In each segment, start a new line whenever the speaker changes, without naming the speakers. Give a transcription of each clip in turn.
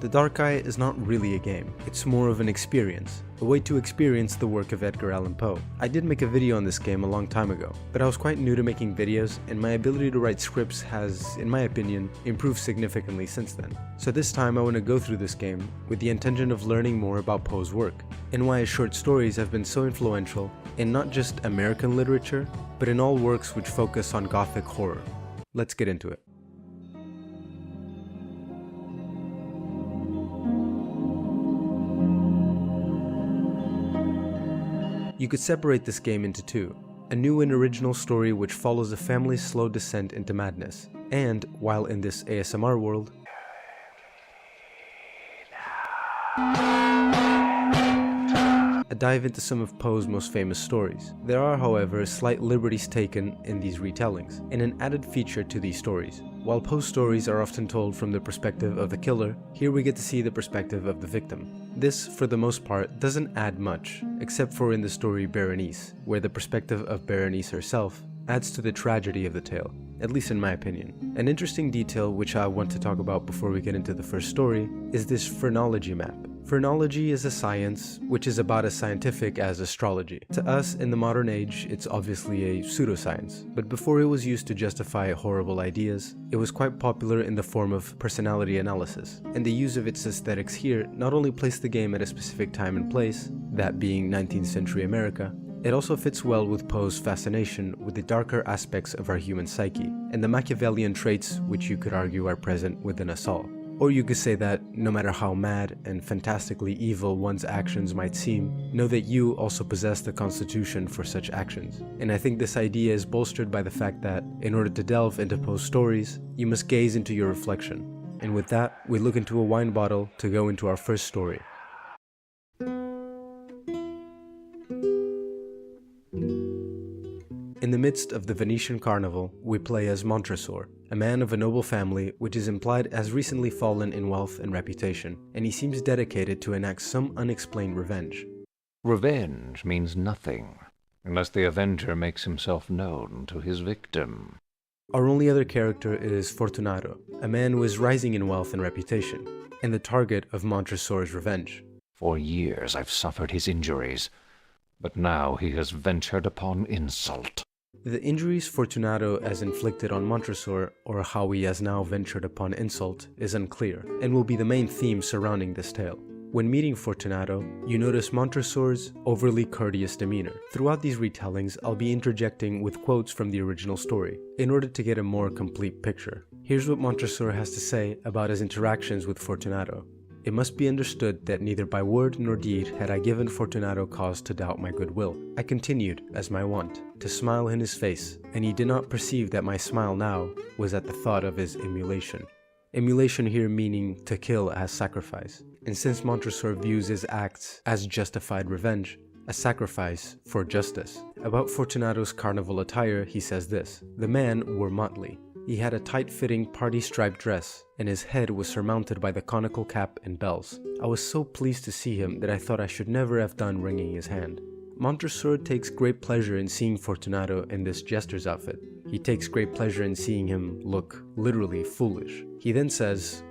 The Dark Eye is not really a game, it's more of an experience, a way to experience the work of Edgar Allan Poe. I did make a video on this game a long time ago, but I was quite new to making videos and my ability to write scripts has, in my opinion, improved significantly since then. So this time I want to go through this game with the intention of learning more about Poe's work, and why his short stories have been so influential in not just American literature, but in all works which focus on Gothic horror. Let's get into it. You could separate this game into two, a new and original story which follows a family's slow descent into madness, and, while in this ASMR world, a dive into some of Poe's most famous stories. There are, however, slight liberties taken in these retellings, and an added feature to these stories. While Poe's stories are often told from the perspective of the killer, here we get to see the perspective of the victim. This, for the most part, doesn't add much, except for in the story Berenice, where the perspective of Berenice herself adds to the tragedy of the tale, at least in my opinion. An interesting detail which I want to talk about before we get into the first story is this phrenology map. Phrenology is a science which is about as scientific as astrology. To us, in the modern age, it's obviously a pseudoscience, but before it was used to justify horrible ideas, it was quite popular in the form of personality analysis, and the use of its aesthetics here not only placed the game at a specific time and place, that being 19th century America, it also fits well with Poe's fascination with the darker aspects of our human psyche, and the Machiavellian traits which you could argue are present within us all. Or you could say that, no matter how mad and fantastically evil one's actions might seem, know that you also possess the constitution for such actions. And I think this idea is bolstered by the fact that, in order to delve into Poe's stories, you must gaze into your reflection. And with that, we look into a wine bottle to go into our first story. In the midst of the Venetian carnival, we play as Montresor, a man of a noble family which is implied has recently fallen in wealth and reputation, and he seems dedicated to enact some unexplained revenge.
Revenge means nothing, unless the avenger makes himself known to his victim.
Our only other character is Fortunato, a man who is rising in wealth and reputation, and the target of Montresor's revenge.
For years I've suffered his injuries, but now he has ventured upon insult.
The injuries Fortunato has inflicted on Montresor, or how he has now ventured upon insult, is unclear, and will be the main theme surrounding this tale. When meeting Fortunato, you notice Montresor's overly courteous demeanor. Throughout these retellings, I'll be interjecting with quotes from the original story, in order to get a more complete picture. Here's what Montresor has to say about his interactions with Fortunato. It must be understood that neither by word nor deed had I given Fortunato cause to doubt my goodwill. I continued, as my wont, to smile in his face, and he did not perceive that my smile now was at the thought of his emulation. Emulation here meaning to kill as sacrifice. And since Montresor views his acts as justified revenge, a sacrifice for justice. About Fortunato's carnival attire, he says this: the man wore motley. He had a tight-fitting party-striped dress, and his head was surmounted by the conical cap and bells. I was so pleased to see him that I thought I should never have done wringing his hand. Montresor takes great pleasure in seeing Fortunato in this jester's outfit. He takes great pleasure in seeing him look literally foolish. He then says,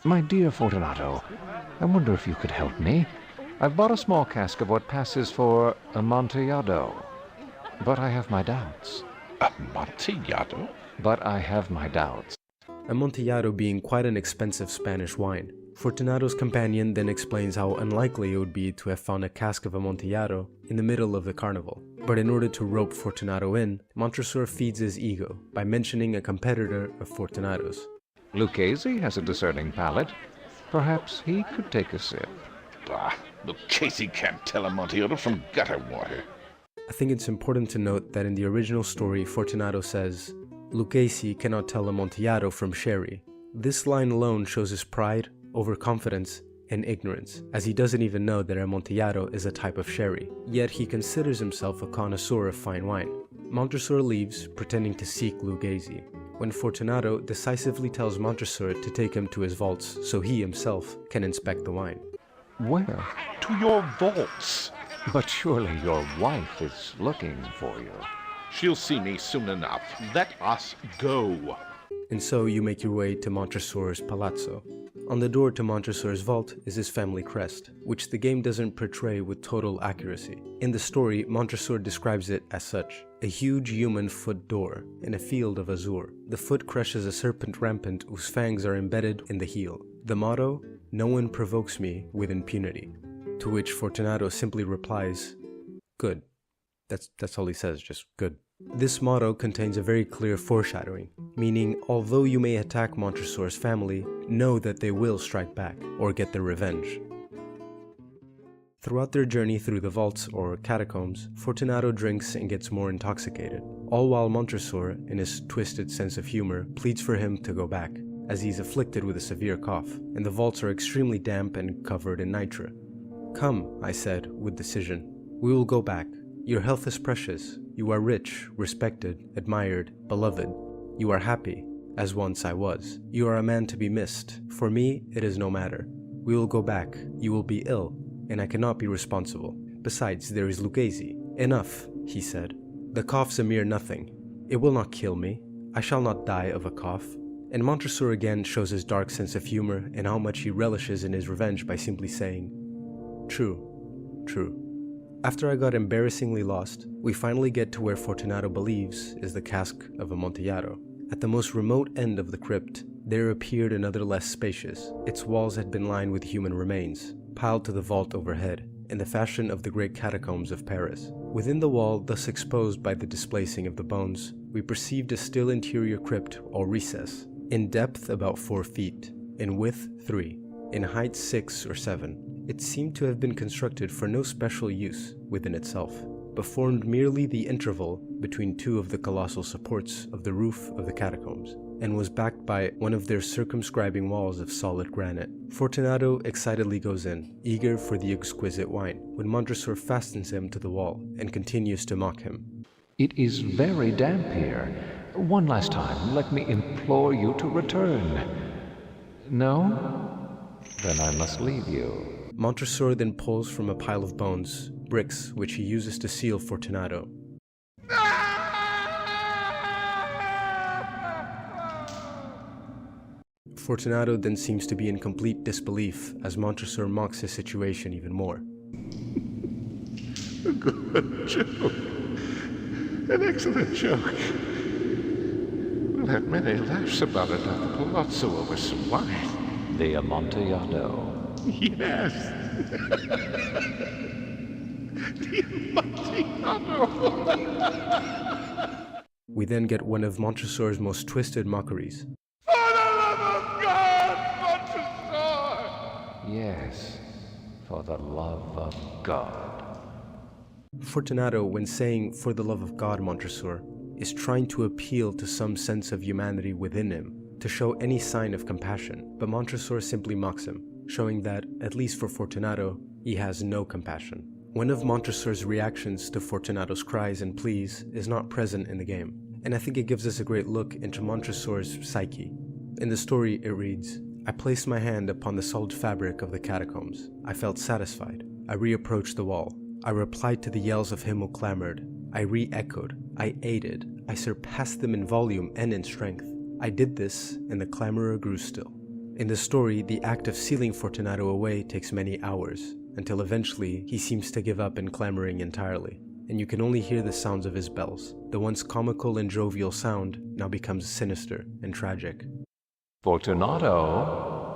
My dear Fortunato, I wonder if you could help me. I've bought a small cask of what passes for Amontillado, but I have my doubts.
Amontillado?
But I have my doubts.
Amontillado being quite an expensive Spanish wine. Fortunato's companion then explains how unlikely it would be to have found a cask of Amontillado in the middle of the carnival. But in order to rope Fortunato in, Montresor feeds his ego by mentioning a competitor of Fortunato's.
Lucchese has a discerning palate. Perhaps he could take a sip.
Bah, Lucchese can't tell Amontillado from gutter water.
I think it's important to note that in the original story, Fortunato says, Lucchese cannot tell Amontillado from sherry. This line alone shows his pride, overconfidence, and ignorance, as he doesn't even know that Amontillado is a type of sherry, yet he considers himself a connoisseur of fine wine. Montresor leaves, pretending to seek Lucchese, when Fortunato decisively tells Montresor to take him to his vaults so he himself can inspect the wine.
Where?
To your vaults.
But surely your wife is looking for you.
She'll see me soon enough. Let us go.
And so you make your way to Montresor's palazzo. On the door to Montresor's vault is his family crest, which the game doesn't portray with total accuracy. In the story, Montresor describes it as such: a huge human foot door in a field of azure. The foot crushes a serpent rampant whose fangs are embedded in the heel. The motto, "No one provokes me with impunity." To which Fortunato simply replies, "Good." That's all he says, just good. This motto contains a very clear foreshadowing, meaning although you may attack Montresor's family, know that they will strike back or get their revenge. Throughout their journey through the vaults or catacombs, Fortunato drinks and gets more intoxicated, all while Montresor, in his twisted sense of humor, pleads for him to go back, as he's afflicted with a severe cough, and the vaults are extremely damp and covered in nitre. "Come," I said, with decision. "We will go back. Your health is precious. You are rich, respected, admired, beloved. You are happy, as once I was. You are a man to be missed. For me, it is no matter. We will go back. You will be ill, and I cannot be responsible. Besides, there is Lucchesi." "Enough," he said. "The cough's a mere nothing. It will not kill me. I shall not die of a cough." And Montresor again shows his dark sense of humor and how much he relishes in his revenge by simply saying, "True, true." After I got embarrassingly lost, we finally get to where Fortunato believes is the Cask of Amontillado. At the most remote end of the crypt, there appeared another less spacious. Its walls had been lined with human remains, piled to the vault overhead, in the fashion of the great catacombs of Paris. Within the wall, thus exposed by the displacing of the bones, we perceived a still interior crypt or recess, in depth about 4 feet, in width 3, in height 6 or 7. It seemed to have been constructed for no special use within itself, but formed merely the interval between 2 of the colossal supports of the roof of the catacombs, and was backed by one of their circumscribing walls of solid granite. Fortunato excitedly goes in, eager for the exquisite wine, when Montresor fastens him to the wall and continues to mock him.
It is very damp here. One last time, let me implore you to return. No? Then I must leave you.
Montresor then pulls from a pile of bones, bricks which he uses to seal Fortunato. Fortunato then seems to be in complete disbelief as Montresor mocks his situation even more.
A good joke. An excellent joke. We'll have many laughs about it at the palazzo over some wine.
The Amontillado.
Yes. The Amontillado.
We then get one of Montresor's most twisted mockeries.
For the love of God, Montresor!
Yes, for the love of God.
Fortunato, when saying "for the love of God, Montresor," is trying to appeal to some sense of humanity within him, to show any sign of compassion, but Montresor simply mocks him, showing that, at least for Fortunato, he has no compassion. One of Montresor's reactions to Fortunato's cries and pleas is not present in the game, and I think it gives us a great look into Montresor's psyche. In the story, it reads, "I placed my hand upon the solid fabric of the catacombs. I felt satisfied. I reapproached the wall. I replied to the yells of him who clamored. I re-echoed. I aided. I surpassed them in volume and in strength. I did this, and the clamorer grew still." In the story, the act of sealing Fortunato away takes many hours, until eventually he seems to give up in clamoring entirely, and you can only hear the sounds of his bells. The once comical and jovial sound now becomes sinister and tragic.
Fortunato?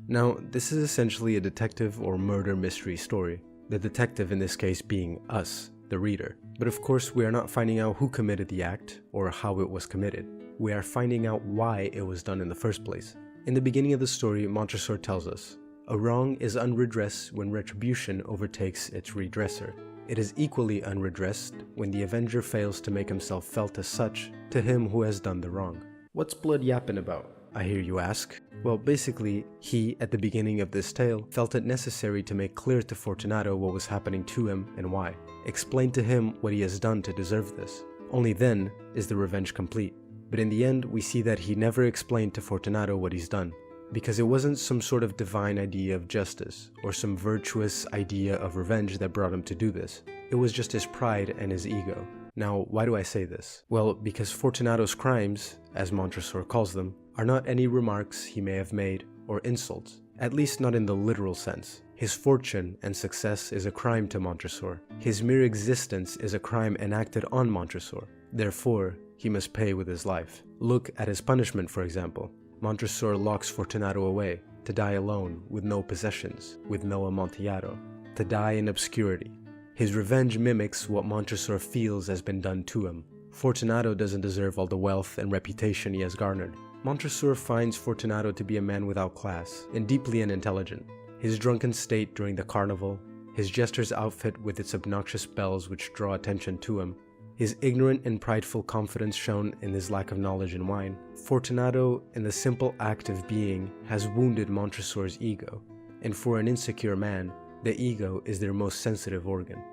Now, this is essentially a detective or murder mystery story, the detective in this case being us, the reader. But of course, we are not finding out who committed the act or how it was committed. We are finding out why it was done in the first place. In the beginning of the story, Montresor tells us, "A wrong is unredressed when retribution overtakes its redresser. It is equally unredressed when the avenger fails to make himself felt as such to him who has done the wrong." What's Blood yapping about, I hear you ask? Well, basically, he, at the beginning of this tale, felt it necessary to make clear to Fortunato what was happening to him and why. Explain to him what he has done to deserve this. Only then is the revenge complete. But in the end, we see that he never explained to Fortunato what he's done. because it wasn't some sort of divine idea of justice or some virtuous idea of revenge that brought him to do this. It was just his pride and his ego. Now, why do I say this? Well, because Fortunato's crimes, as Montresor calls them, are not any remarks he may have made or insults, at least not in the literal sense. His fortune and success is a crime to Montresor. His mere existence is a crime enacted on Montresor. Therefore, he must pay with his life. Look at his punishment, for example. Montresor locks Fortunato away, to die alone, with no possessions, with no Amontillado, to die in obscurity. His revenge mimics what Montresor feels has been done to him. Fortunato doesn't deserve all the wealth and reputation he has garnered. Montresor finds Fortunato to be a man without class, and deeply unintelligent. His drunken state during the carnival, his jester's outfit with its obnoxious bells which draw attention to him, his ignorant and prideful confidence shown in his lack of knowledge in wine. Fortunato, in the simple act of being, has wounded Montresor's ego, and for an insecure man, the ego is their most sensitive organ.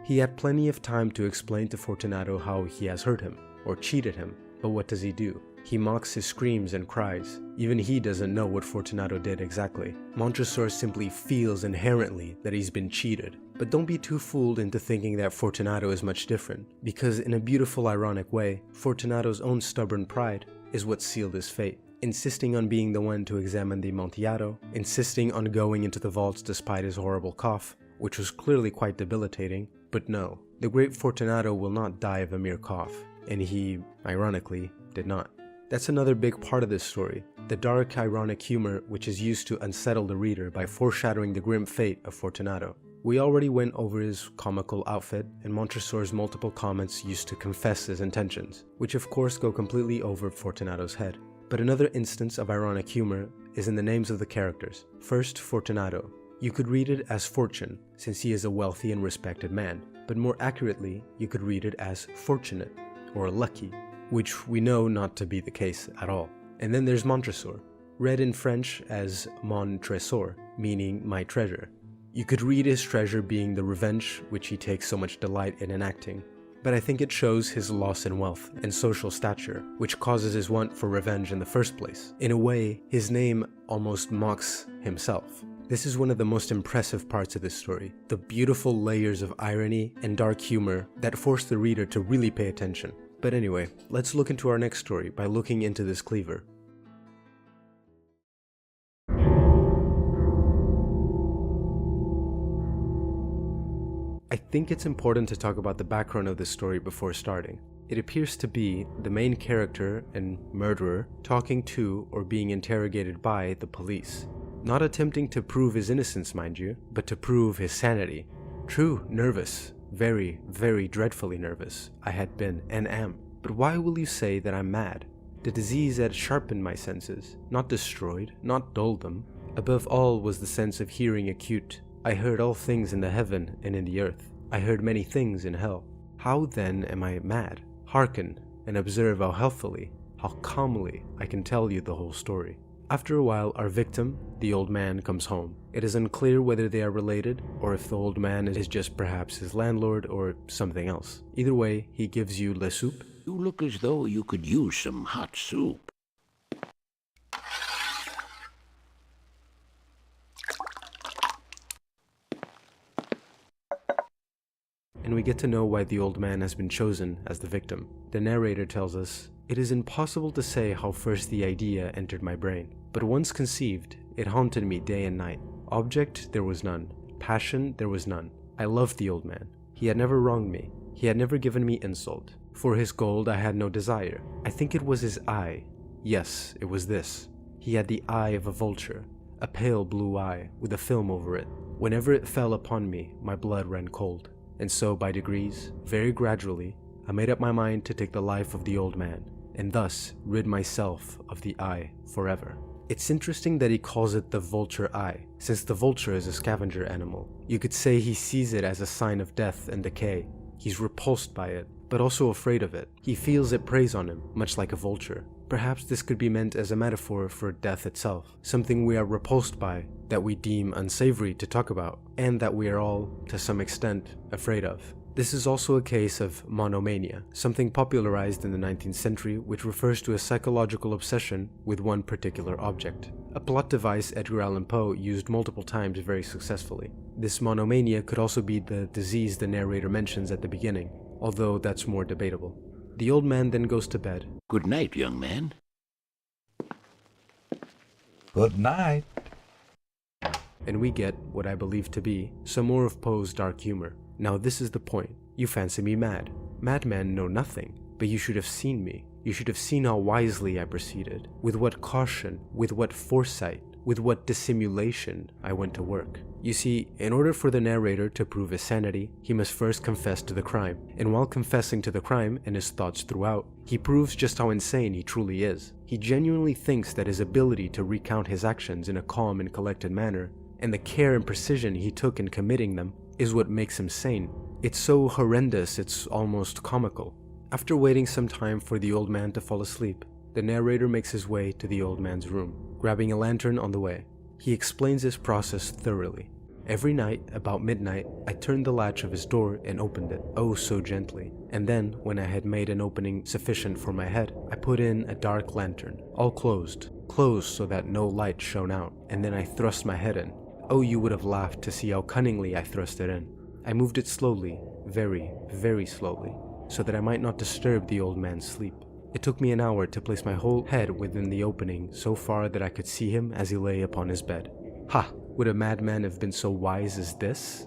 He had plenty of time to explain to Fortunato how he has hurt him, or cheated him, but what does he do? He mocks his screams and cries. Even he doesn't know what Fortunato did exactly. Montresor simply feels inherently that he's been cheated. But don't be too fooled into thinking that Fortunato is much different, because in a beautiful ironic way, Fortunato's own stubborn pride is what sealed his fate. Insisting on being the one to examine the Amontillado, insisting on going into the vaults despite his horrible cough, which was clearly quite debilitating. But no, the great Fortunato will not die of a mere cough, and he, ironically, did not. That's another big part of this story, the dark, ironic humor which is used to unsettle the reader by foreshadowing the grim fate of Fortunato. We already went over his comical outfit and Montresor's multiple comments used to confess his intentions, which of course go completely over Fortunato's head. But another instance of ironic humor is in the names of the characters. First, Fortunato. You could read it as Fortune, since he is a wealthy and respected man, but more accurately, you could read it as Fortunate, or Lucky, which we know not to be the case at all. And then there's Montresor, read in French as Mon Trésor, meaning my treasure. You could read his treasure being the revenge which he takes so much delight in enacting, but I think it shows his loss in wealth and social stature, which causes his want for revenge in the first place. In a way, his name almost mocks himself. This is one of the most impressive parts of this story, the beautiful layers of irony and dark humor that force the reader to really pay attention. But anyway, let's look into our next story by looking into this cleaver. I think it's important to talk about the background of this story before starting. It appears to be the main character and murderer talking to or being interrogated by the police. Not attempting to prove his innocence, mind you, but to prove his sanity. True, nervous. Very, very dreadfully nervous. I had been and am. But why will you say that I'm mad? The disease had sharpened my senses, not destroyed, not dulled them. Above all was the sense of hearing acute. I heard all things in the heaven and in the earth. I heard many things in hell. How then am I mad? Hearken and observe how healthily, how calmly I can tell you the whole story. After a while, our victim, the old man, comes home. It is unclear whether they are related, or if the old man is just perhaps his landlord or something else. Either way, he gives you le soup.
You look as though you could use some hot soup.
And we get to know why the old man has been chosen as the victim. The narrator tells us, "It is impossible to say how first the idea entered my brain, but once conceived, it haunted me day and night. Object there was none, passion there was none. I loved the old man. He had never wronged me. He had never given me insult. For his gold I had no desire. I think it was his eye. Yes, it was this. He had the eye of a vulture, a pale blue eye with a film over it. Whenever it fell upon me, my blood ran cold. And so by degrees, very gradually, I made up my mind to take the life of the old man, and thus rid myself of the eye forever." It's interesting that he calls it the vulture eye, since the vulture is a scavenger animal. You could say he sees it as a sign of death and decay. He's repulsed by it, but also afraid of it. He feels it preys on him, much like a vulture. Perhaps this could be meant as a metaphor for death itself, something we are repulsed by, that we deem unsavory to talk about, and that we are all, to some extent, afraid of. This is also a case of monomania, something popularized in the 19th century which refers to a psychological obsession with one particular object. A plot device Edgar Allan Poe used multiple times very successfully. This monomania could also be the disease the narrator mentions at the beginning, although that's more debatable. The old man then goes to bed.
Good night, young man.
Good night.
And we get what I believe to be some more of Poe's dark humor. Now this is the point. You fancy me mad. Madmen know nothing, but you should have seen me. You should have seen how wisely I proceeded, with what caution, with what foresight, with what dissimulation I went to work. You see, in order for the narrator to prove his sanity, he must first confess to the crime, and while confessing to the crime and his thoughts throughout, he proves just how insane he truly is. He genuinely thinks that his ability to recount his actions in a calm and collected manner, and the care and precision he took in committing them, is what makes him sane. It's so horrendous it's almost comical. After waiting some time for the old man to fall asleep, the narrator makes his way to the old man's room, grabbing a lantern on the way. He explains his process thoroughly. Every night, about midnight, I turned the latch of his door and opened it, oh so gently. And then, when I had made an opening sufficient for my head, I put in a dark lantern, all closed so that no light shone out, and then I thrust my head in. Oh, you would have laughed to see how cunningly I thrust it in. I moved it slowly, very, very slowly, so that I might not disturb the old man's sleep. It took me an hour to place my whole head within the opening so far that I could see him as he lay upon his bed. Ha! Would a madman have been so wise as this?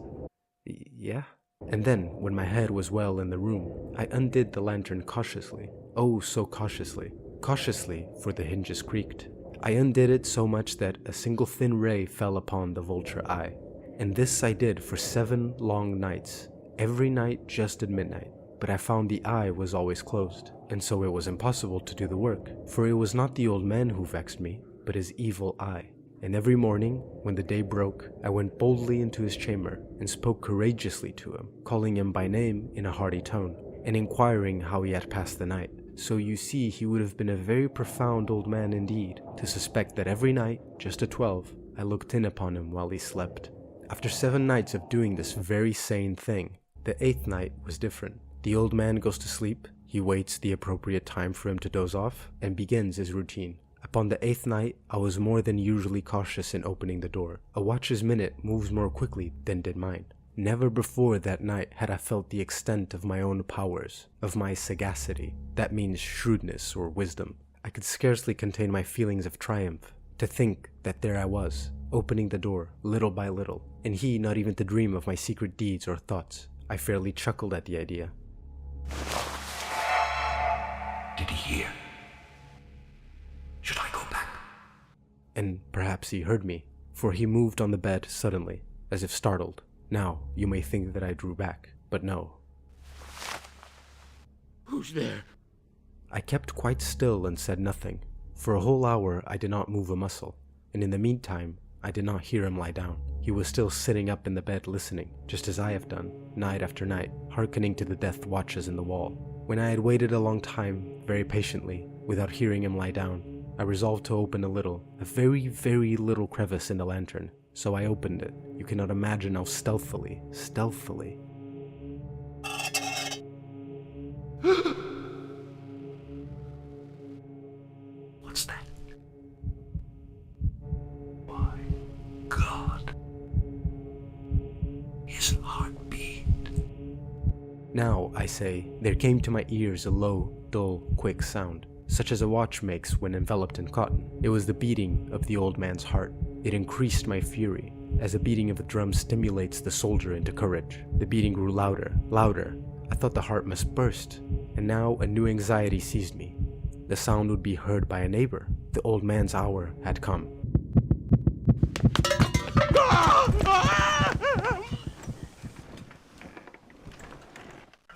Yeah. And then, when my head was well in the room, I undid the lantern cautiously. Oh, so cautiously. Cautiously, for the hinges creaked. I undid it so much that a single thin ray fell upon the vulture eye. And this I did for 7 long nights, every night just at midnight. But I found the eye was always closed, and so it was impossible to do the work, for it was not the old man who vexed me, but his evil eye. And every morning, when the day broke, I went boldly into his chamber and spoke courageously to him, calling him by name in a hearty tone, and inquiring how he had passed the night. So you see, he would have been a very profound old man indeed, to suspect that every night, just at 12, I looked in upon him while he slept. After 7 nights of doing this very sane thing, the 8th night was different. The old man goes to sleep, he waits the appropriate time for him to doze off, and begins his routine. Upon the 8th night, I was more than usually cautious in opening the door. A watch's minute moves more quickly than did mine. Never before that night had I felt the extent of my own powers, of my sagacity. That means shrewdness or wisdom. I could scarcely contain my feelings of triumph. To think that there I was, opening the door, little by little, and he not even to dream of my secret deeds or thoughts. I fairly chuckled at the idea.
Did he hear? Should I go back?
And perhaps he heard me, for he moved on the bed suddenly, as if startled. Now, you may think that I drew back, but no.
Who's there?
I kept quite still and said nothing. For a whole hour I did not move a muscle, and in the meantime I did not hear him lie down. He was still sitting up in the bed listening, just as I have done, night after night, hearkening to the death watches in the wall. When I had waited a long time, very patiently, without hearing him lie down, I resolved to open a very, very little crevice in the lantern. So I opened it. You cannot imagine how stealthily.
What's that? My God. His heartbeat.
Now, I say, there came to my ears a low, dull, quick sound, such as a watch makes when enveloped in cotton. It was the beating of the old man's heart. It increased my fury, as the beating of a drum stimulates the soldier into courage. The beating grew louder, louder. I thought the heart must burst, and now a new anxiety seized me. The sound would be heard by a neighbor. The old man's hour had come.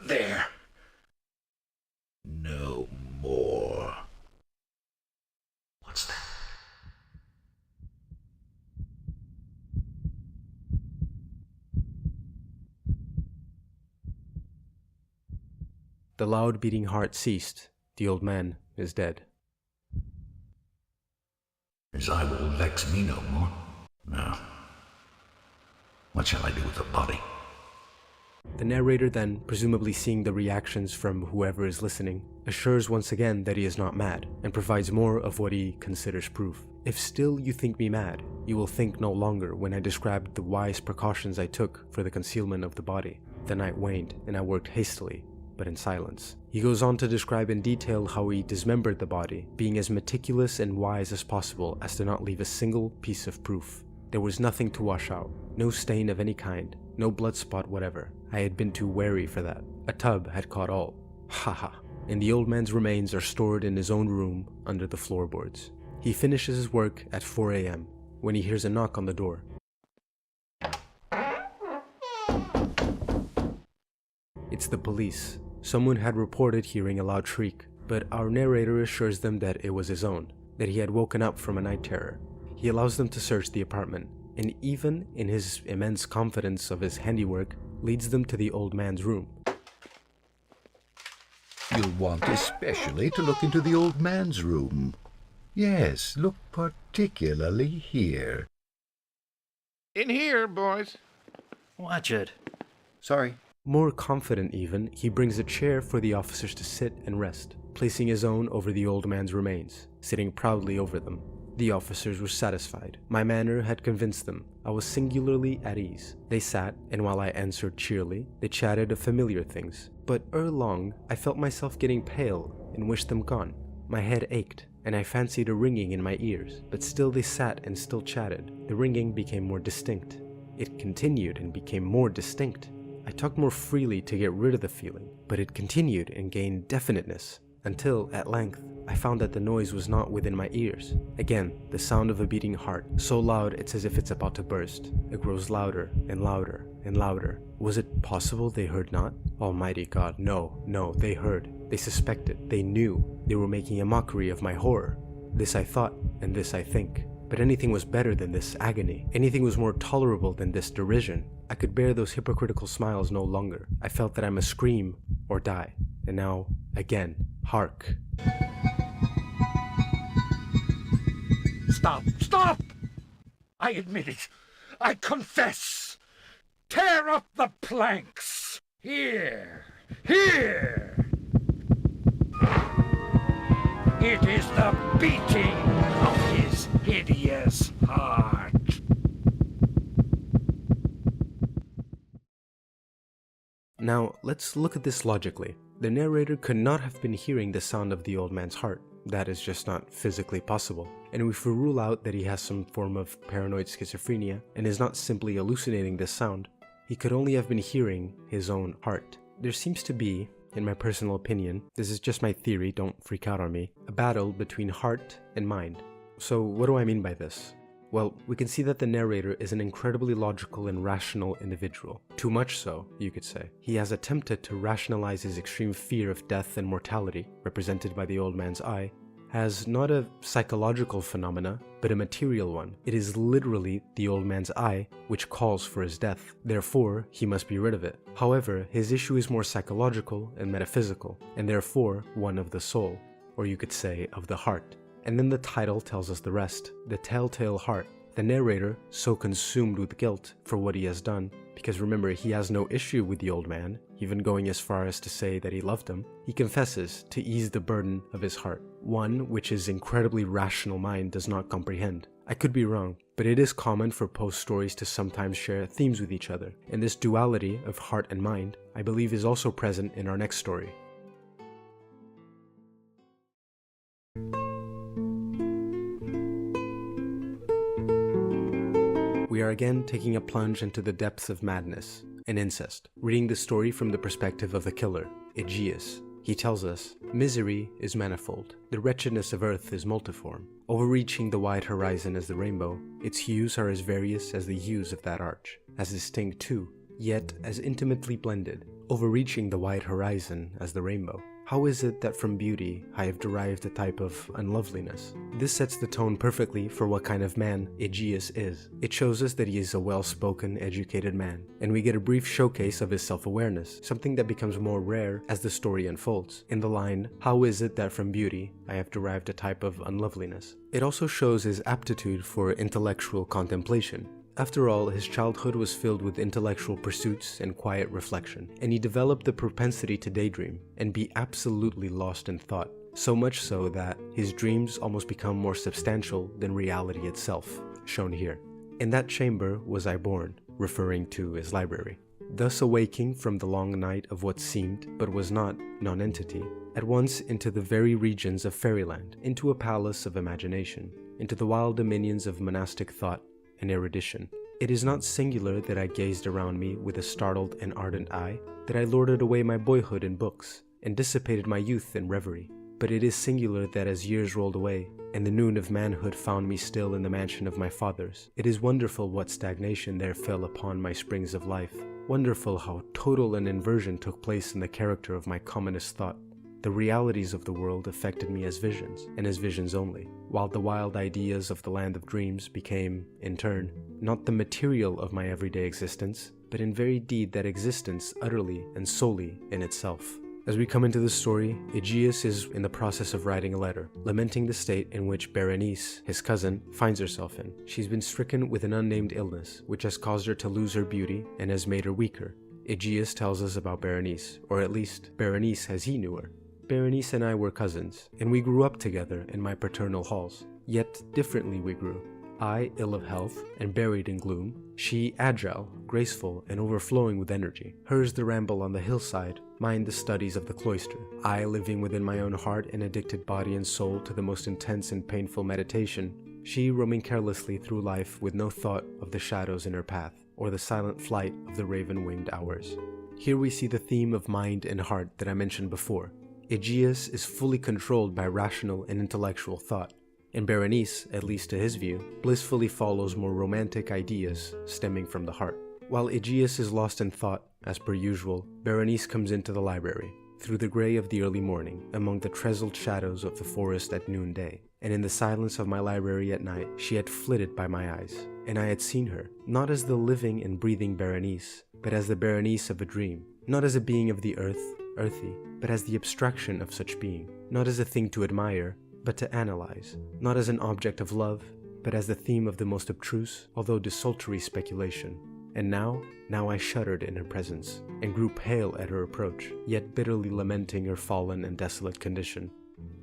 There. No more. What's that?
The loud beating heart ceased. The old man is dead.
His eye will vex me no more. Now, what shall I do with the body?
The narrator then, presumably seeing the reactions from whoever is listening, assures once again that he is not mad, and provides more of what he considers proof. If still you think me mad, you will think no longer when I described the wise precautions I took for the concealment of the body. The night waned, and I worked hastily, but in silence. He goes on to describe in detail how he dismembered the body, being as meticulous and wise as possible as to not leave a single piece of proof. There was nothing to wash out, no stain of any kind, no blood spot whatever. I had been too wary for that. A tub had caught all. Haha. And the old man's remains are stored in his own room under the floorboards. He finishes his work at 4 a.m. when he hears a knock on the door. It's the police. Someone had reported hearing a loud shriek, but our narrator assures them that it was his own, that he had woken up from a night terror. He allows them to search the apartment, and even in his immense confidence of his handiwork, leads them to the old man's room.
You'll want especially to look into the old man's room. Yes, look particularly here.
In here, boys.
Watch it.
Sorry.
More confident even, he brings a chair for the officers to sit and rest, placing his own over the old man's remains, sitting proudly over them. The officers were satisfied. My manner had convinced them. I was singularly at ease. They sat, and while I answered cheerily, they chatted of familiar things. But ere long, I felt myself getting pale and wished them gone. My head ached, and I fancied a ringing in my ears, but still they sat and still chatted. The ringing became more distinct. It continued and became more distinct. I talked more freely to get rid of the feeling, but it continued and gained definiteness, until, at length, I found that the noise was not within my ears. Again, the sound of a beating heart, so loud it's as if it's about to burst. It grows louder and louder and louder. Was it possible they heard not? Almighty God, no, they heard. They suspected. They knew. They were making a mockery of my horror. This I thought, and this I think. But anything was better than this agony. Anything was more tolerable than this derision. I could bear those hypocritical smiles no longer. I felt that I must scream or die. And now, again, hark.
Stop! I admit it. I confess. Tear up the planks. Here. It is the beating of his hideous heart.
Now, let's look at this logically. The narrator could not have been hearing the sound of the old man's heart. That is just not physically possible. And if we rule out that he has some form of paranoid schizophrenia and is not simply hallucinating this sound, he could only have been hearing his own heart. There seems to be, in my personal opinion, this is just my theory, don't freak out on me, a battle between heart and mind. So what do I mean by this? Well, we can see that the narrator is an incredibly logical and rational individual. Too much so, you could say. He has attempted to rationalize his extreme fear of death and mortality, represented by the old man's eye, as not a psychological phenomena, but a material one. It is literally the old man's eye which calls for his death. Therefore, he must be rid of it. However, his issue is more psychological and metaphysical, and therefore one of the soul, or you could say of the heart. And then the title tells us the rest, the telltale heart. The narrator, so consumed with guilt for what he has done, because remember, he has no issue with the old man, even going as far as to say that he loved him, he confesses to ease the burden of his heart, one which his incredibly rational mind does not comprehend. I could be wrong, but it is common for Poe stories to sometimes share themes with each other, and this duality of heart and mind, I believe, is also present in our next story. We are again taking a plunge into the depths of madness and incest, reading the story from the perspective of the killer, Aegeus. He tells us, misery is manifold, the wretchedness of earth is multiform. Overreaching the wide horizon as the rainbow, its hues are as various as the hues of that arch, as distinct too, yet as intimately blended. Overreaching the wide horizon as the rainbow. How is it that from beauty I have derived a type of unloveliness? This sets the tone perfectly for what kind of man Aegeus is. It shows us that he is a well-spoken, educated man, and we get a brief showcase of his self-awareness, something that becomes more rare as the story unfolds, in the line, how is it that from beauty I have derived a type of unloveliness? It also shows his aptitude for intellectual contemplation. After all, his childhood was filled with intellectual pursuits and quiet reflection, and he developed the propensity to daydream and be absolutely lost in thought, so much so that his dreams almost become more substantial than reality itself, shown here. In that chamber was I born, referring to his library. Thus awaking from the long night of what seemed, but was not, nonentity, at once into the very regions of fairyland, into a palace of imagination, into the wild dominions of monastic thought and erudition. It is not singular that I gazed around me with a startled and ardent eye, that I lorded away my boyhood in books, and dissipated my youth in reverie. But it is singular that as years rolled away, and the noon of manhood found me still in the mansion of my fathers, it is wonderful what stagnation there fell upon my springs of life. Wonderful how total an inversion took place in the character of my commonest thought. The realities of the world affected me as visions, and as visions only, while the wild ideas of the land of dreams became, in turn, not the material of my everyday existence, but in very deed that existence utterly and solely in itself. As we come into the story, Aegeus is in the process of writing a letter, lamenting the state in which Berenice, his cousin, finds herself in. She's been stricken with an unnamed illness, which has caused her to lose her beauty and has made her weaker. Aegeus tells us about Berenice, or at least Berenice as he knew her. Berenice and I were cousins, and we grew up together in my paternal halls. Yet differently we grew. I, ill of health and buried in gloom, she agile, graceful, and overflowing with energy. Hers the ramble on the hillside, mine the studies of the cloister. I living within my own heart and addicted body and soul to the most intense and painful meditation. She roaming carelessly through life with no thought of the shadows in her path, or the silent flight of the raven-winged hours. Here we see the theme of mind and heart that I mentioned before. Aegeus is fully controlled by rational and intellectual thought, and Berenice, at least to his view, blissfully follows more romantic ideas stemming from the heart. While Aegeus is lost in thought, as per usual, Berenice comes into the library, through the grey of the early morning, among the trestled shadows of the forest at noonday, and in the silence of my library at night, she had flitted by my eyes, and I had seen her, not as the living and breathing Berenice, but as the Berenice of a dream, not as a being of the earth, earthy, but as the abstraction of such being, not as a thing to admire, but to analyze, not as an object of love, but as the theme of the most abstruse, although desultory speculation. And now I shuddered in her presence, and grew pale at her approach, yet bitterly lamenting her fallen and desolate condition.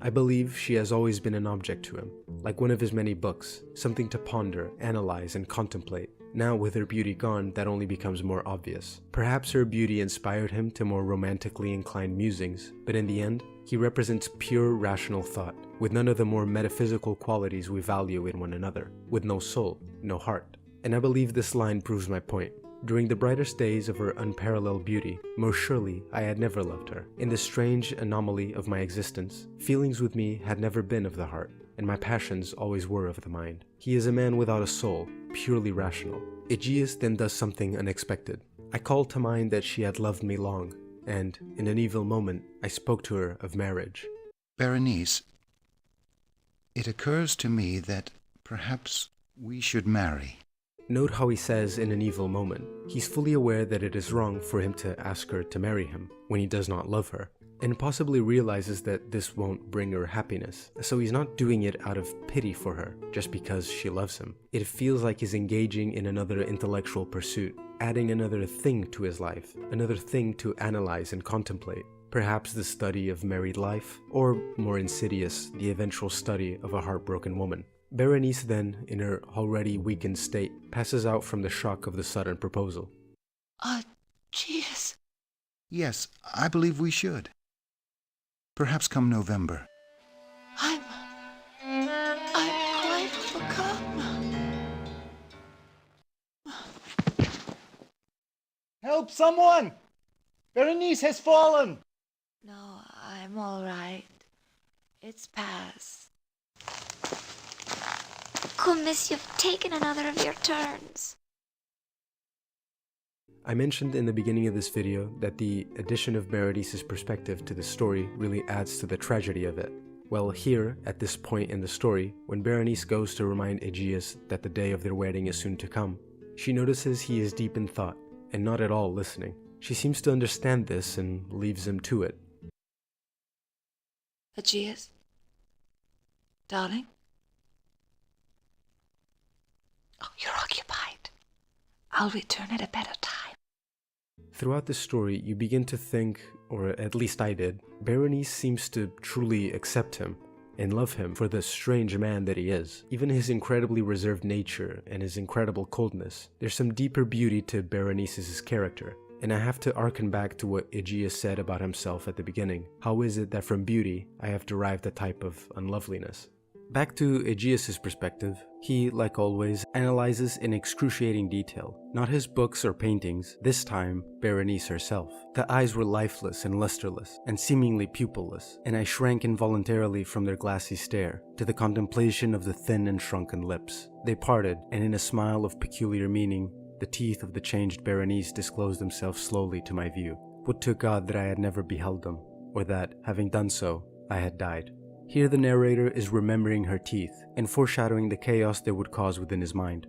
I believe she has always been an object to him, like one of his many books, something to ponder, analyze, and contemplate. Now with her beauty gone, that only becomes more obvious. Perhaps her beauty inspired him to more romantically inclined musings, but in the end, he represents pure rational thought, with none of the more metaphysical qualities we value in one another, with no soul, no heart. And I believe this line proves my point. During the brightest days of her unparalleled beauty, more surely I had never loved her. In the strange anomaly of my existence, feelings with me had never been of the heart, and my passions always were of the mind. He is a man without a soul, purely rational. Aegeus then does something unexpected. I called to mind that she had loved me long, and, in an evil moment, I spoke to her of marriage.
Berenice, it occurs to me that perhaps we should marry.
Note how he says in an evil moment. He's fully aware that it is wrong for him to ask her to marry him when he does not love her, and possibly realizes that this won't bring her happiness, so he's not doing it out of pity for her, just because she loves him. It feels like he's engaging in another intellectual pursuit, adding another thing to his life, another thing to analyze and contemplate. Perhaps the study of married life, or more insidious, the eventual study of a heartbroken woman. Berenice then, in her already weakened state, passes out from the shock of the sudden proposal.
Jeez.
Yes, I believe we should. Perhaps come November.
I'm quite overcome.
Help someone! Berenice has fallen!
No, I'm all right. It's past. Come, miss, you've taken another of your turns.
I mentioned in the beginning of this video that the addition of Berenice's perspective to the story really adds to the tragedy of it. Well, here, at this point in the story, when Berenice goes to remind Aegeus that the day of their wedding is soon to come, she notices he is deep in thought, and not at all listening. She seems to understand this and leaves him to it.
Aegeus? Darling? Oh, you're occupied. I'll return at a better time.
Throughout the story, you begin to think, or at least I did, Berenice seems to truly accept him and love him for the strange man that he is. Even his incredibly reserved nature and his incredible coldness, there's some deeper beauty to Berenice's character. And I have to hearken back to what Aegeus said about himself at the beginning. How is it that from beauty I have derived a type of unloveliness? Back to Aegeus's perspective, he, like always, analyzes in excruciating detail. Not his books or paintings, this time Berenice herself. The eyes were lifeless and lusterless, and seemingly pupilless, and I shrank involuntarily from their glassy stare, to the contemplation of the thin and shrunken lips. They parted, and in a smile of peculiar meaning, the teeth of the changed Berenice disclosed themselves slowly to my view. Would to God that I had never beheld them, or that, having done so, I had died. Here the narrator is remembering her teeth, and foreshadowing the chaos they would cause within his mind.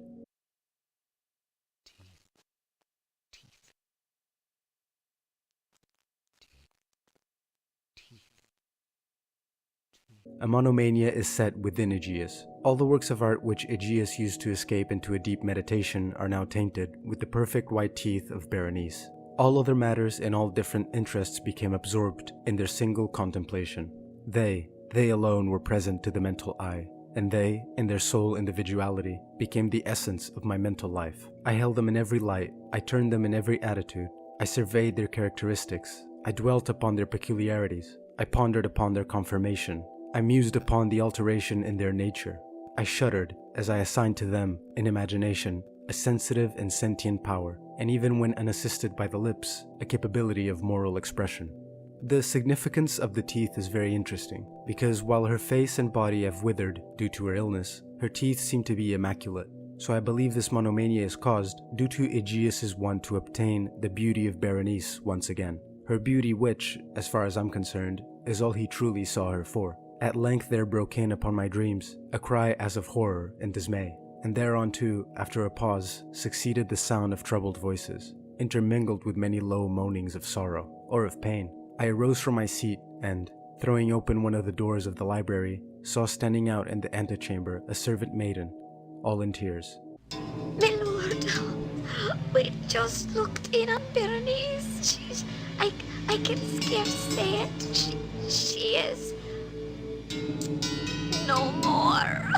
A monomania is set within Aegeus. All the works of art which Aegeus used to escape into a deep meditation are now tainted with the perfect white teeth of Berenice. All other matters and all different interests became absorbed in their single contemplation. They alone were present to the mental eye, and they, in their sole individuality, became the essence of my mental life. I held them in every light, I turned them in every attitude, I surveyed their characteristics, I dwelt upon their peculiarities, I pondered upon their conformation, I mused upon the alteration in their nature. I shuddered as I assigned to them, in imagination, a sensitive and sentient power, and even when unassisted by the lips, a capability of moral expression. The significance of the teeth is very interesting, because while her face and body have withered due to her illness, her teeth seem to be immaculate. So I believe this monomania is caused due to Aegeus's want to obtain the beauty of Berenice once again. Her beauty which, as far as I'm concerned, is all he truly saw her for. At length there broke in upon my dreams a cry as of horror and dismay, and thereunto, after a pause, succeeded the sound of troubled voices, intermingled with many low moanings of sorrow, or of pain. I arose from my seat and, throwing open one of the doors of the library, saw standing out in the antechamber a servant maiden, all in tears.
My lord, we just looked in on Berenice. I can scarce say it. She is no more.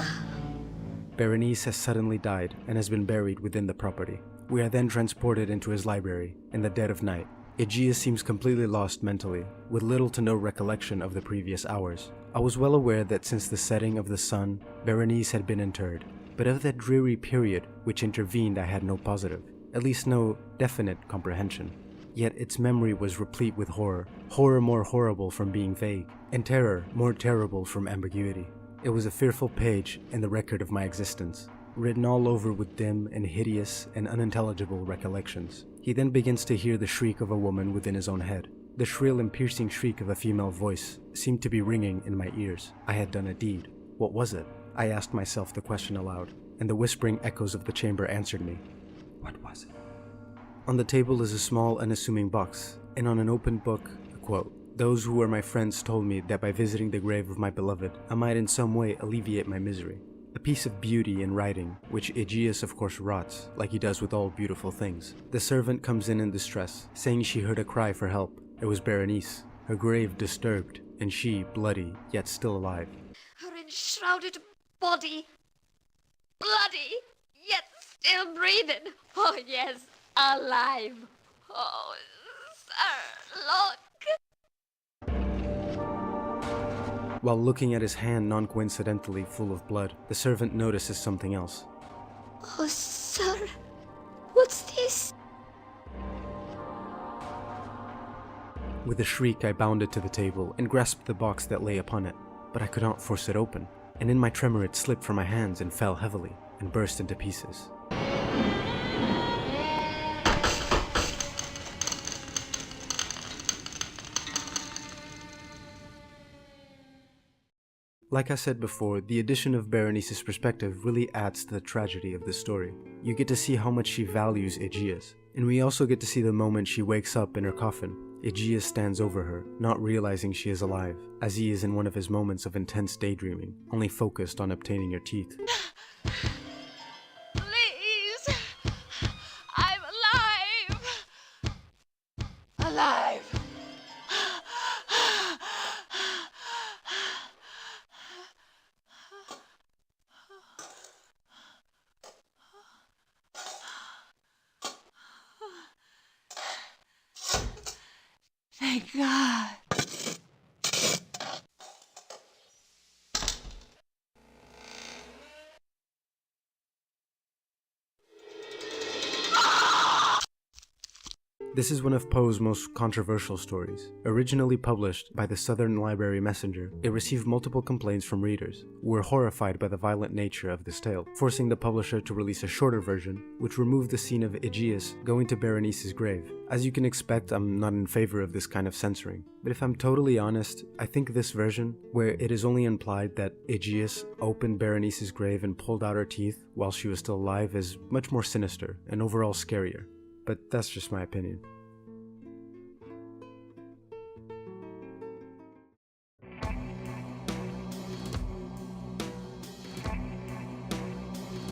Berenice has suddenly died and has been buried within the property. We are then transported into his library in the dead of night. Aegeus seems completely lost mentally, with little to no recollection of the previous hours. I was well aware that since the setting of the sun, Berenice had been interred, but of that dreary period which intervened I had no positive, at least no definite comprehension. Yet its memory was replete with horror, horror more horrible from being vague, and terror more terrible from ambiguity. It was a fearful page in the record of my existence, written all over with dim and hideous and unintelligible recollections. He then begins to hear the shriek of a woman within his own head. The shrill and piercing shriek of a female voice seemed to be ringing in my ears. I had done a deed. What was it? I asked myself the question aloud, and the whispering echoes of the chamber answered me. What was it? On the table is a small, unassuming box, and on an open book, a quote. Those who were my friends told me that by visiting the grave of my beloved, I might in some way alleviate my misery. A piece of beauty in writing, which Aegeus of course wrought, like he does with all beautiful things. The servant comes in distress, saying she heard a cry for help. It was Berenice, her grave disturbed, and she, bloody, yet still alive.
Her enshrouded body, bloody, yet still breathing. Oh yes, alive. Oh, sir, look.
While looking at his hand non-coincidentally full of blood, the servant notices something else.
Oh, sir, what's this?
With a shriek, I bounded to the table and grasped the box that lay upon it, but I could not force it open, and in my tremor it slipped from my hands and fell heavily, and burst into pieces. Like I said before, the addition of Berenice's perspective really adds to the tragedy of the story. You get to see how much she values Aegeus, and we also get to see the moment she wakes up in her coffin. Aegeus stands over her, not realizing she is alive, as he is in one of his moments of intense daydreaming, only focused on obtaining her teeth.
Please,
This is one of Poe's most controversial stories. Originally published by the Southern Library Messenger, it received multiple complaints from readers, who were horrified by the violent nature of this tale, forcing the publisher to release a shorter version, which removed the scene of Aegeus going to Berenice's grave. As you can expect, I'm not in favor of this kind of censoring, but if I'm totally honest, I think this version, where it is only implied that Aegeus opened Berenice's grave and pulled out her teeth while she was still alive, is much more sinister and overall scarier. But that's just my opinion.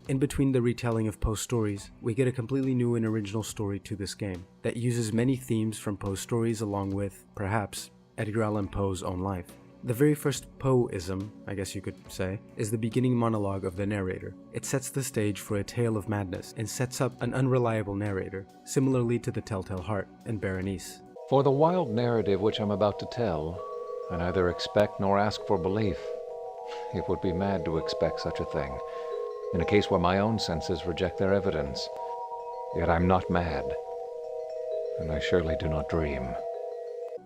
In between the retelling of Poe's stories, we get a completely new and original story to this game that uses many themes from Poe's stories along with, perhaps, Edgar Allan Poe's own life. The very first Poe-ism, I guess you could say, is the beginning monologue of the narrator. It sets the stage for a tale of madness and sets up an unreliable narrator, similarly to the Telltale Heart and Berenice.
For the wild narrative which I'm about to tell, I neither expect nor ask for belief. It would be mad to expect such a thing, in a case where my own senses reject their evidence. Yet I'm not mad, and I surely do not dream.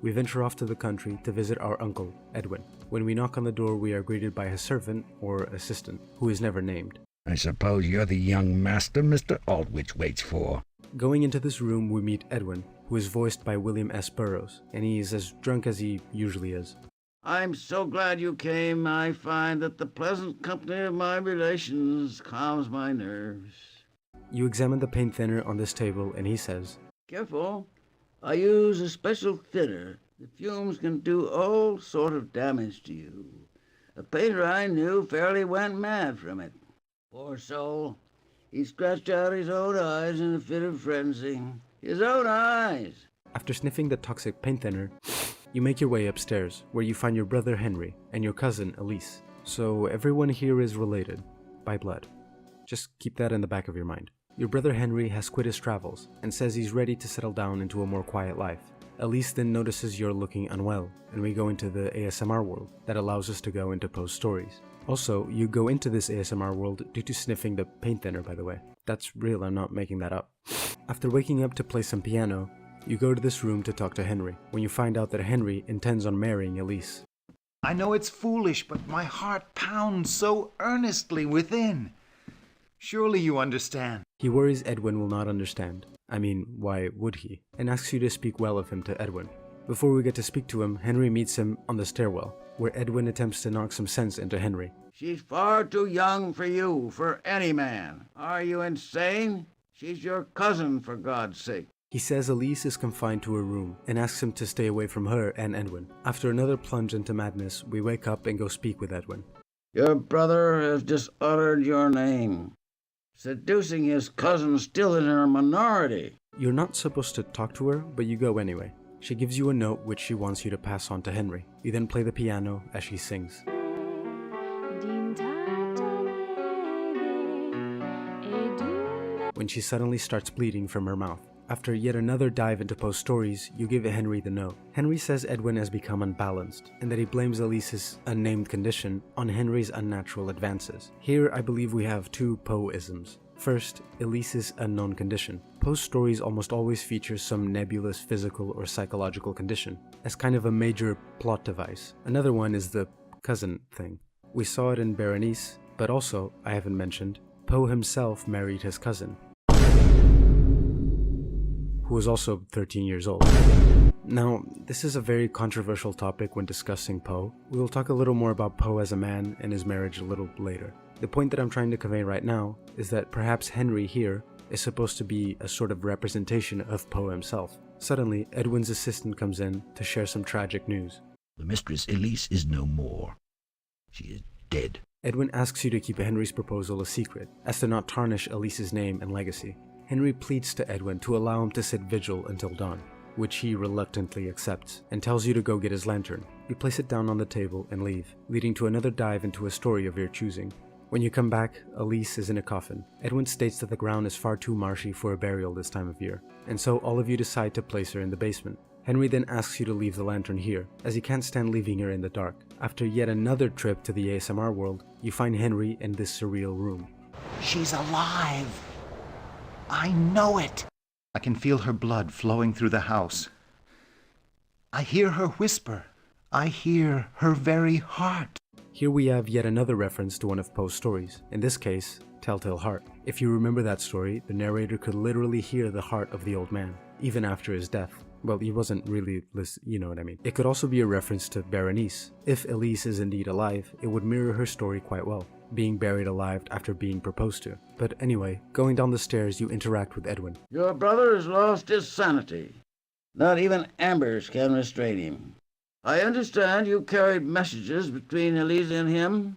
We venture off to the country to visit our uncle, Edwin. When we knock on the door, we are greeted by his servant, or assistant, who is never named.
I suppose you're the young master Mr. Aldwych waits for.
Going into this room, we meet Edwin, who is voiced by William S. Burroughs, and he is as drunk as he usually is.
I'm so glad you came. I find that the pleasant company of my relations calms my nerves.
You examine the paint thinner on this table, and he says,
Careful. I use a special thinner. The fumes can do all sort of damage to you. A painter I knew fairly went mad from it. Poor soul. He scratched out his own eyes in a fit of frenzy. His own eyes!
After sniffing the toxic paint thinner, you make your way upstairs, where you find your brother Henry and your cousin Elise. So everyone here is related, by blood. Just keep that in the back of your mind. Your brother Henry has quit his travels, and says he's ready to settle down into a more quiet life. Elise then notices you're looking unwell, and we go into the ASMR world that allows us to go into Poe's stories. Also, you go into this ASMR world due to sniffing the paint thinner, by the way. That's real, I'm not making that up. After waking up to play some piano, you go to this room to talk to Henry, when you find out that Henry intends on marrying Elise.
I know it's foolish, but my heart pounds so earnestly within. Surely you understand.
He worries Edwin will not understand. I mean, why would he? And asks you to speak well of him to Edwin. Before we get to speak to him, Henry meets him on the stairwell, where Edwin attempts to knock some sense into Henry.
She's far too young for you, for any man. Are you insane? She's your cousin, for God's sake.
He says Elise is confined to her room, and asks him to stay away from her and Edwin. After another plunge into madness, we wake up and go speak with Edwin.
Your brother has just uttered your name. Seducing his cousin still in her minority.
You're not supposed to talk to her, but you go anyway. She gives you a note which she wants you to pass on to Henry. You then play the piano as she sings. When she suddenly starts bleeding from her mouth. After yet another dive into Poe's stories, you give Henry the note. Henry says Edwin has become unbalanced, and that he blames Elise's unnamed condition on Henry's unnatural advances. Here, I believe we have two Poe-isms. First, Elise's unknown condition. Poe's stories almost always feature some nebulous physical or psychological condition, as kind of a major plot device. Another one is the cousin thing. We saw it in Berenice, but also, I haven't mentioned, Poe himself married his cousin, who was also 13 years old. Now, this is a very controversial topic when discussing Poe. We will talk a little more about Poe as a man and his marriage a little later. The point that I'm trying to convey right now is that perhaps Henry here is supposed to be a sort of representation of Poe himself. Suddenly, Edwin's assistant comes in to share some tragic news.
The mistress Elise is no more. She is dead.
Edwin asks you to keep Henry's proposal a secret, as to not tarnish Elise's name and legacy. Henry pleads to Edwin to allow him to sit vigil until dawn, which he reluctantly accepts, and tells you to go get his lantern. You place it down on the table and leave, leading to another dive into a story of your choosing. When you come back, Elise is in a coffin. Edwin states that the ground is far too marshy for a burial this time of year, and so all of you decide to place her in the basement. Henry then asks you to leave the lantern here, as he can't stand leaving her in the dark. After yet another trip to the ASMR world, you find Henry in this surreal room.
She's alive. I know it. I can feel her blood flowing through the house. I hear her whisper. I hear her very heart.
Here we have yet another reference to one of Poe's stories, in this case, Telltale Heart. If you remember that story, the narrator could literally hear the heart of the old man, even after his death. Well, he wasn't really listening, you know what I mean. It could also be a reference to Berenice. If Elise is indeed alive, it would mirror her story quite well, being buried alive after being proposed to. But anyway, going down the stairs, you interact with Edwin.
Your brother has lost his sanity. Not even embers can restrain him. I understand you carried messages between Elise and him.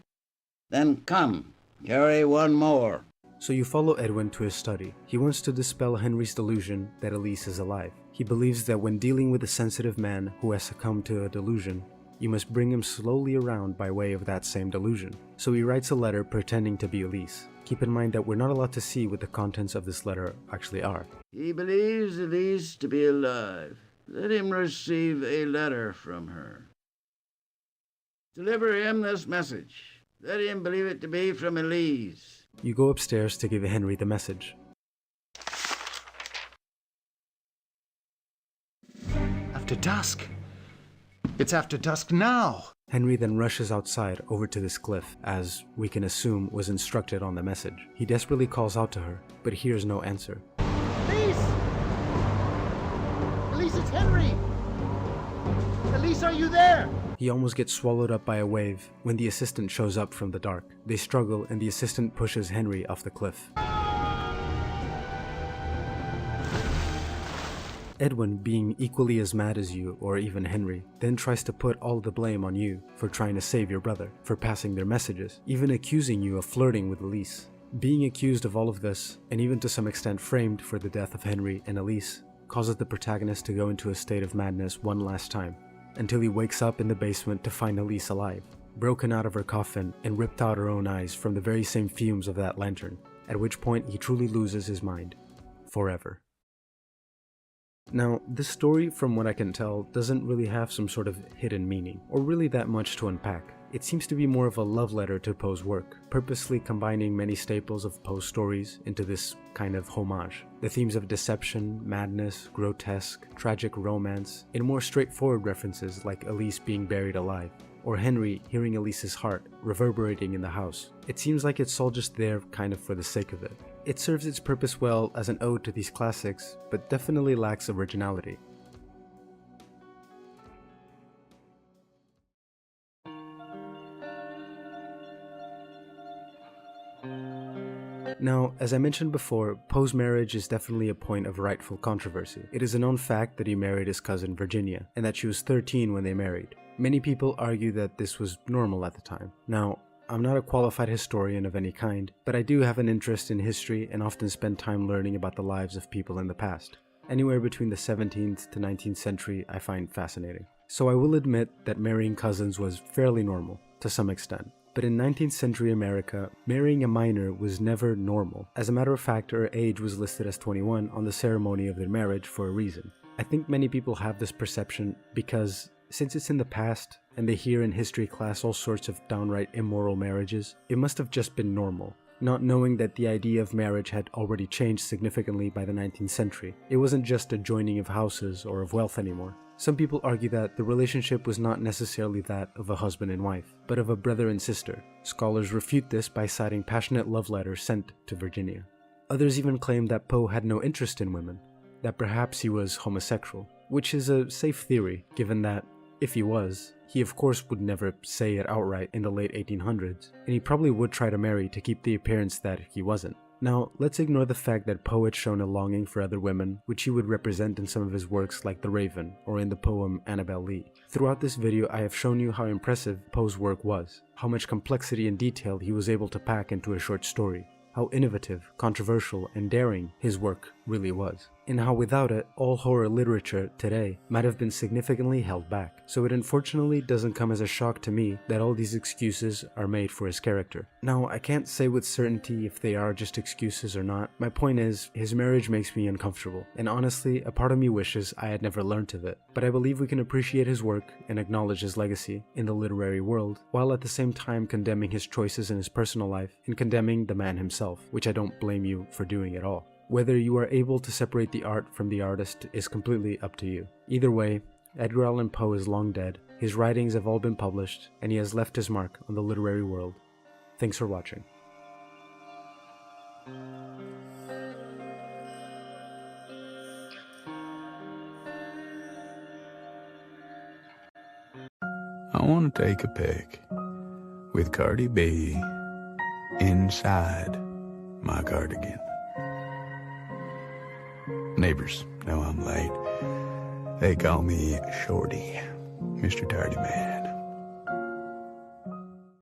Then come, carry one more.
So you follow Edwin to his study. He wants to dispel Henry's delusion that Elise is alive. He believes that when dealing with a sensitive man who has succumbed to a delusion, you must bring him slowly around by way of that same delusion. So he writes a letter pretending to be Elise. Keep in mind that we're not allowed to see what the contents of this letter actually are.
He believes Elise to be alive. Let him receive a letter from her. Deliver him this message. Let him believe it to be from Elise.
You go upstairs to give Henry the message.
After dusk. It's after dusk now.
Henry then rushes outside over to this cliff, as we can assume was instructed on the message. He desperately calls out to her, but hears no answer.
Elise! Elise, it's Henry! Elise, are you there?
He almost gets swallowed up by a wave when the assistant shows up from the dark. They struggle and the assistant pushes Henry off the cliff. Edwin, being equally as mad as you, or even Henry, then tries to put all the blame on you for trying to save your brother, for passing their messages, even accusing you of flirting with Elise. Being accused of all of this, and even to some extent framed for the death of Henry and Elise, causes the protagonist to go into a state of madness one last time, until he wakes up in the basement to find Elise alive, broken out of her coffin and ripped out her own eyes from the very same fumes of that lantern, at which point he truly loses his mind. Forever. Now, this story, from what I can tell, doesn't really have some sort of hidden meaning, or really that much to unpack. It seems to be more of a love letter to Poe's work, purposely combining many staples of Poe's stories into this kind of homage. The themes of deception, madness, grotesque, tragic romance, and more straightforward references like Elise being buried alive, or Henry hearing Elise's heart reverberating in the house. It seems like it's all just there kind of for the sake of it. It serves its purpose well as an ode to these classics, but definitely lacks originality. Now, as I mentioned before, Poe's marriage is definitely a point of rightful controversy. It is a known fact that he married his cousin Virginia, and that she was 13 when they married. Many people argue that this was normal at the time. Now, I'm not a qualified historian of any kind, but I do have an interest in history and often spend time learning about the lives of people in the past. Anywhere between the 17th to 19th century I find fascinating. So I will admit that marrying cousins was fairly normal, to some extent. But in 19th century America, marrying a minor was never normal. As a matter of fact, her age was listed as 21 on the ceremony of their marriage for a reason. I think many people have this perception because since it's in the past, and they hear in history class all sorts of downright immoral marriages, it must have just been normal, not knowing that the idea of marriage had already changed significantly by the 19th century. It wasn't just a joining of houses or of wealth anymore. Some people argue that the relationship was not necessarily that of a husband and wife, but of a brother and sister. Scholars refute this by citing passionate love letters sent to Virginia. Others even claim that Poe had no interest in women, that perhaps he was homosexual, which is a safe theory, given that if he was, he of course would never say it outright in the late 1800s, and he probably would try to marry to keep the appearance that he wasn't. Now, let's ignore the fact that Poe had shown a longing for other women, which he would represent in some of his works like The Raven, or in the poem Annabel Lee. Throughout this video, I have shown you how impressive Poe's work was, how much complexity and detail he was able to pack into a short story, how innovative, controversial, and daring his work really was, and how without it, all horror literature today might have been significantly held back. So it unfortunately doesn't come as a shock to me that all these excuses are made for his character. Now, I can't say with certainty if they are just excuses or not. My point is, his marriage makes me uncomfortable, and honestly, a part of me wishes I had never learned of it. But I believe we can appreciate his work and acknowledge his legacy in the literary world, while at the same time condemning his choices in his personal life and condemning the man himself, which I don't blame you for doing at all. Whether you are able to separate the art from the artist is completely up to you. Either way, Edgar Allan Poe is long dead, his writings have all been published, and he has left his mark on the literary world. Thanks for watching.
I want to take a pic with Cardi B inside my cardigan. Neighbors know I'm late. They call me Shorty, Mr. Tardy Man.